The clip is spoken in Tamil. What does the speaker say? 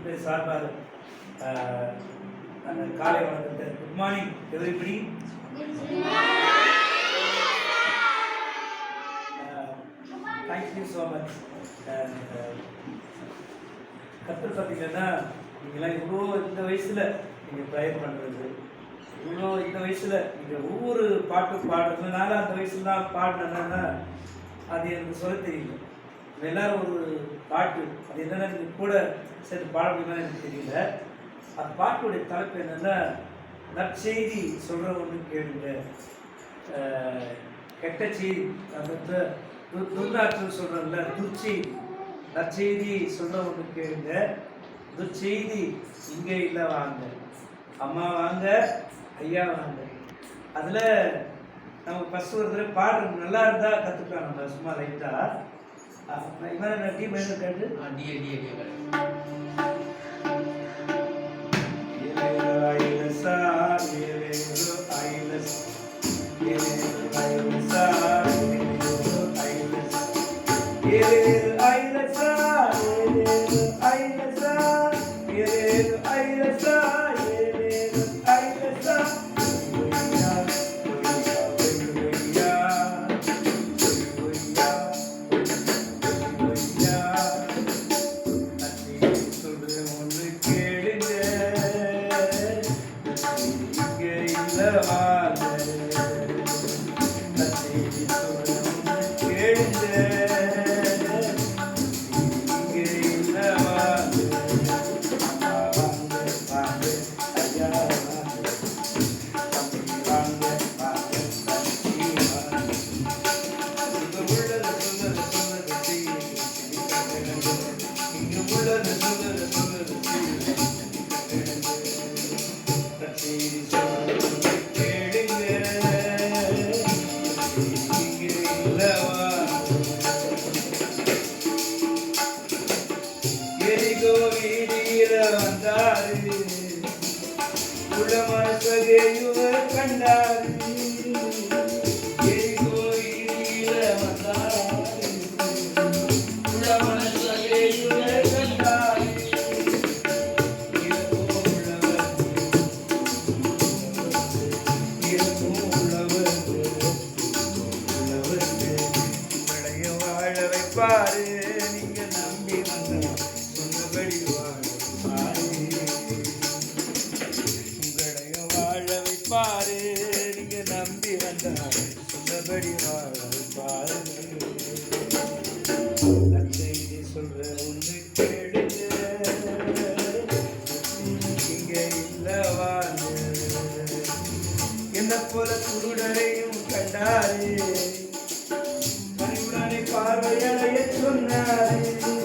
பேர் சார்பாக அந்த காலை வணக்கத்தை good morning everybody. Thank you so much. கர்த்தர் பார்த்தீங்கன்னா நீங்களாம் இவ்வளோ இந்த வயசில் நீங்கள் ப்ரேயர் பண்ணுறது, இவ்வளோ இந்த வயசில் நீங்கள் ஒவ்வொரு பாட்டு பாடுறதுனால அந்த வயசுல தான் பாடினேன்னா அது எனக்கு சொல்ல தெரியல. எல்லாரும் ஒரு பாட்டு அது என்னென்னா நீங்கள் கூட சேர்த்து பாட முடியுமா எனக்கு தெரியல. அந்த பாட்டுடைய தலைப்பு என்னென்னா நற்செய்தி சொல்கிற ஒன்று கேளுங்க. கெட்ட செய்தி அந்த துர்நாற்றல் சொல்கிறோம்ல, துர்ச்செய்தி. நற்செய்தி சொல்கிற ஒன்று கேளுங்க, துர்ச்செய்தி இங்கே இல்லை வாங்க. அம்மா வாங்க, ஐயா வாங்க. அதில் நம்ம ஃபஸ்ட்டு ஒரு தடவை பாடுறது நல்லா இருந்தால் கற்றுக்கலாம். நம்ம சும்மா லைட்டாக இவன் டீ பயந்து கேட்டு பார்வையடைய சொன்னாரே.